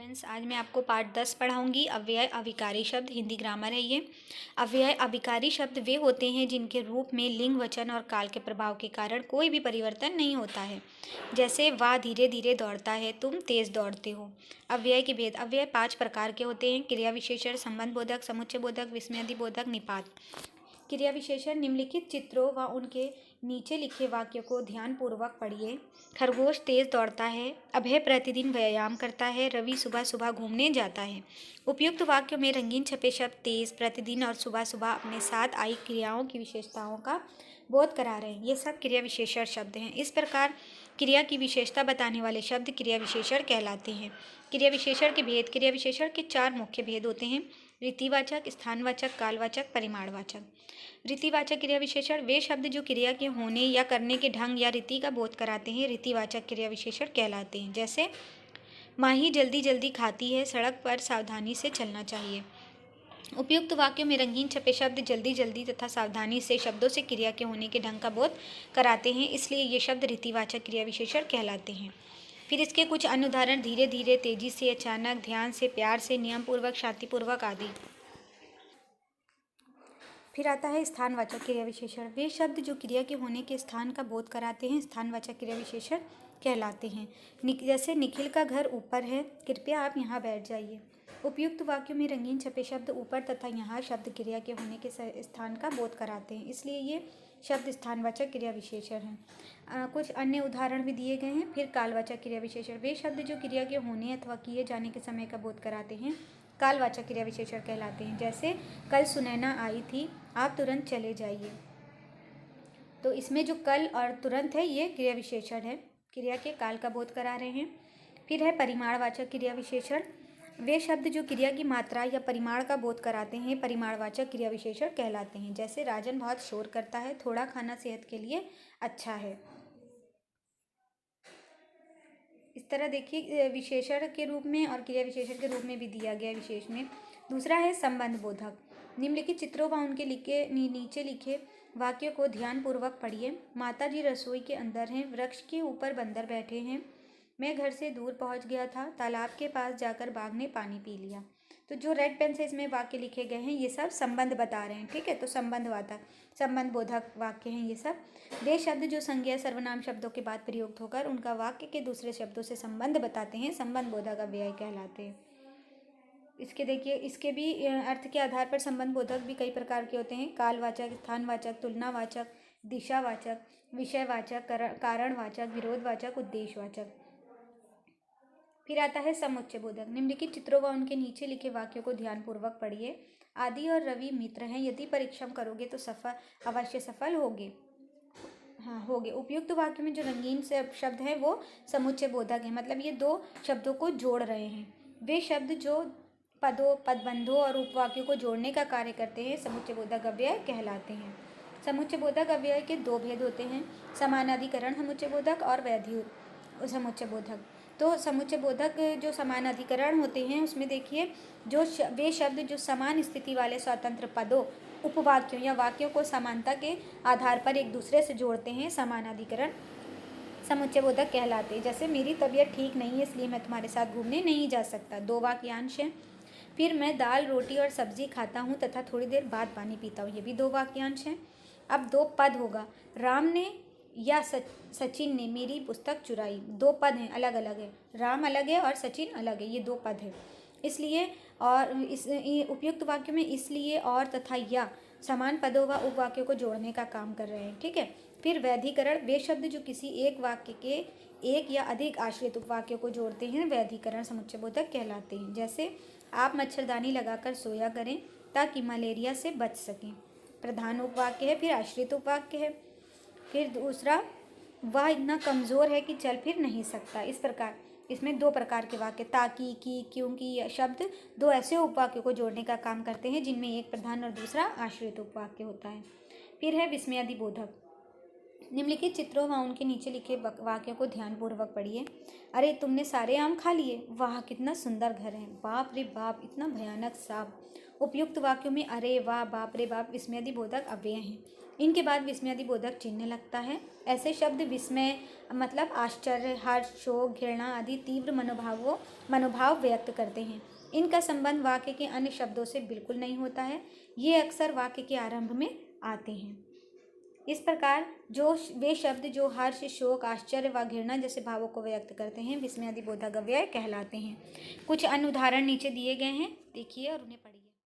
Friends, आज मैं आपको पार्ट 10 पढ़ाऊंगी। अव्यय अविकारी शब्द, हिंदी ग्रामर है ये। अव्यय अविकारी शब्द वे होते हैं जिनके रूप में लिंग, वचन और काल के प्रभाव के कारण कोई भी परिवर्तन नहीं होता है। जैसे वह धीरे धीरे दौड़ता है, तुम तेज दौड़ते हो। अव्यय के भेद। अव्यय 5 प्रकार के होते हैं: क्रिया विशेषण, संबंध बोधक, समुच्चय बोधक, विस्मयादि बोधक, निपात। क्रिया विशेषण निम्नलिखित चित्रों व उनके नीचे लिखे वाक्यों को ध्यानपूर्वक पढ़िए। खरगोश तेज दौड़ता है। अभय प्रतिदिन व्यायाम करता है। रवि सुबह सुबह घूमने जाता है। उपयुक्त वाक्यों में रंगीन छपे शब्द तेज, प्रतिदिन और सुबह सुबह अपने साथ आई क्रियाओं की विशेषताओं का बोध करा रहे हैं। ये सब क्रिया विशेषण शब्द हैं। इस प्रकार क्रिया की विशेषता बताने वाले शब्द क्रिया विशेषण कहलाते हैं। क्रिया विशेषण के भेद। क्रिया विशेषण के 4 मुख्य भेद होते हैं: रीतिवाचक, स्थानवाचक, कालवाचक, परिमाणवाचक। रीतिवाचक क्रिया विशेषण वे शब्द जो क्रिया के होने या करने के ढंग या रीति का बोध कराते हैं, रीतिवाचक क्रिया विशेषण कहलाते हैं। जैसे माही जल्दी जल्दी खाती है, सड़क पर सावधानी से चलना चाहिए। उपयुक्त वाक्यों में रंगीन छपे शब्द जल्दी जल्दी तथा सावधानी से शब्दों से क्रिया के होने के ढंग का बोध कराते हैं, इसलिए ये शब्द रीतिवाचक क्रिया विशेषण कहलाते हैं। फिर इसके कुछ अन्य उदाहरण: धीरे धीरे, तेजी से, अचानक, ध्यान से, प्यार से, नियमपूर्वक, शांतिपूर्वक आदि। फिर आता है स्थानवाचक क्रिया विशेषण। वे शब्द जो क्रिया के होने के स्थान का बोध कराते हैं, स्थानवाचक क्रिया विशेषण कहलाते हैं। जैसे निखिल का घर ऊपर है, कृपया आप यहाँ बैठ जाइए। उपयुक्त वाक्यों में रंगीन छपे शब्द ऊपर तथा यहाँ शब्द क्रिया के होने के स्थान का बोध कराते हैं, इसलिए ये शब्द स्थानवाचक क्रिया विशेषण हैं। कुछ अन्य उदाहरण भी दिए गए हैं। फिर कालवाचक क्रिया विशेषण वे शब्द जो क्रिया के होने अथवा किए जाने के समय का बोध कराते हैं, कालवाचक क्रिया विशेषण कहलाते हैं। जैसे कल सुनैना आई थी, आप तुरंत चले जाइए। तो इसमें जो कल और तुरंत है ये क्रिया विशेषण है, क्रिया के काल का बोध करा रहे हैं। फिर है परिमाणवाचक क्रिया विशेषण। वे शब्द जो क्रिया की मात्रा या परिमाण का बोध कराते हैं, परिमाणवाचक क्रिया विशेषण कहलाते हैं। जैसे राजन बहुत शोर करता है, थोड़ा खाना सेहत के लिए अच्छा है। इस तरह देखिए विशेषण के रूप में और क्रिया विशेषण के रूप में भी दिया गया है विशेष में। दूसरा है संबंध बोधक। निम्नलिखित चित्रों व उनके नीचे लिखे वाक्यों को ध्यानपूर्वक पढ़िए। माता जी रसोई के अंदर हैं, वृक्ष के ऊपर बंदर बैठे हैं, मैं घर से दूर पहुंच गया था, तालाब के पास जाकर बाघ ने पानी पी लिया। तो जो रेड पेन से इसमें वाक्य लिखे गए हैं ये सब संबंध बता रहे हैं, ठीक है। तो संबंध बोधक वाक्य हैं ये सब। वे शब्द जो संज्ञा सर्वनाम शब्दों के बाद प्रयुक्त होकर उनका वाक्य के दूसरे शब्दों से संबंध बताते हैं, संबंध बोधक अव्यय कहलाते हैं। इसके देखिए, इसके भी अर्थ के आधार पर संबंध बोधक भी कई प्रकार के होते हैं: कालवाचक, स्थानवाचक, तुलनावाचक, दिशावाचक, विषयवाचक, कारणवाचक, विरोधवाचक, उद्देश्यवाचक। फिर आता है समुच्चय बोधक। निम्नलिखित चित्रों व उनके नीचे लिखे वाक्यों को ध्यानपूर्वक पढ़िए। आदि और रवि मित्र हैं, यदि परिश्रम करोगे तो अवश्य सफल होगे। होगे। उपयुक्त वाक्य में जो रंगीन से शब्द हैं वो समुच्चय बोधक है, मतलब ये दो शब्दों को जोड़ रहे हैं। वे शब्द जो पदबंधों और उपवाक्यों को जोड़ने का कार्य करते हैं, समुच्चय बोधक अव्यय कहलाते हैं। समुच्चय बोधक अव्यय के 2 भेद होते हैं: समानाधिकरण समुच्चय बोधक और वैधि समुच्चय बोधक। तो समुच्चय बोधक जो समानाधिकरण होते हैं उसमें देखिए वे शब्द जो समान स्थिति वाले स्वतंत्र पदों, उपवाक्यों या वाक्यों को समानता के आधार पर एक दूसरे से जोड़ते हैं, समानाधिकरण समुच्चय बोधक कहलाते हैं। जैसे मेरी तबीयत ठीक नहीं है इसलिए मैं तुम्हारे साथ घूमने नहीं जा सकता, 2 वाक्यांश हैं। फिर मैं दाल, रोटी और सब्जी खाता हूँ तथा थोड़ी देर बाद पानी पीता हूँ, ये भी 2 वाक्यांश हैं। अब 2 पद होगा: राम ने या सचिन ने मेरी पुस्तक चुराई। 2 पद हैं, अलग अलग है, राम अलग है और सचिन अलग है, ये 2 पद है। इसलिए और इस उपयुक्त वाक्य में इसलिए, और तथा या समान पदों व उपवाक्यों को जोड़ने का काम कर रहे हैं, ठीक है। फिर वैधिकरण वे शब्द जो किसी एक वाक्य के एक या अधिक आश्रित उपवाक्यों को जोड़ते हैं, वैधिकरण समुच्चय बोधक कहलाते हैं। जैसे आप मच्छरदानी लगाकर सोया करें ताकि मलेरिया से बच सकें, प्रधान उपवाक्य है। फिर आश्रित उपवाक्य है। फिर दूसरा, वह इतना कमज़ोर है कि चल फिर नहीं सकता। इस प्रकार इसमें 2 प्रकार के वाक्य, ताकि, की, क्योंकि शब्द 2 ऐसे उपवाक्यों को जोड़ने का काम करते हैं जिनमें एक प्रधान और दूसरा आश्रित उपवाक्य होता है। फिर है विस्मयादि बोधक। निम्नलिखित चित्रों व उनके नीचे लिखे वाक्यों को ध्यानपूर्वक पढ़िए। अरे तुमने सारे आम खा लिए, वाह कितना सुंदर घर है, बाप रे बाप इतना भयानक सांप। उपयुक्त वाक्यों में अरे वाह, बाप रे बाप विस्मयादि बोधक अव्यय हैं। इनके बाद विस्मयादिबोधक चिन्ह लगता है। ऐसे शब्द विस्मय मतलब आश्चर्य, हर्ष, शोक, घृणा आदि तीव्र मनोभाव व्यक्त करते हैं। इनका संबंध वाक्य के अन्य शब्दों से बिल्कुल नहीं होता है। ये अक्सर वाक्य के आरंभ में आते हैं। इस प्रकार वे शब्द जो हर्ष, शोक, आश्चर्य व घृणा जैसे भावों को व्यक्त करते हैं विस्मयादिबोधक अव्यय कहलाते हैं। कुछ अन्य उदाहरण नीचे दिए गए हैं, देखिए और उन्हें पढ़िए।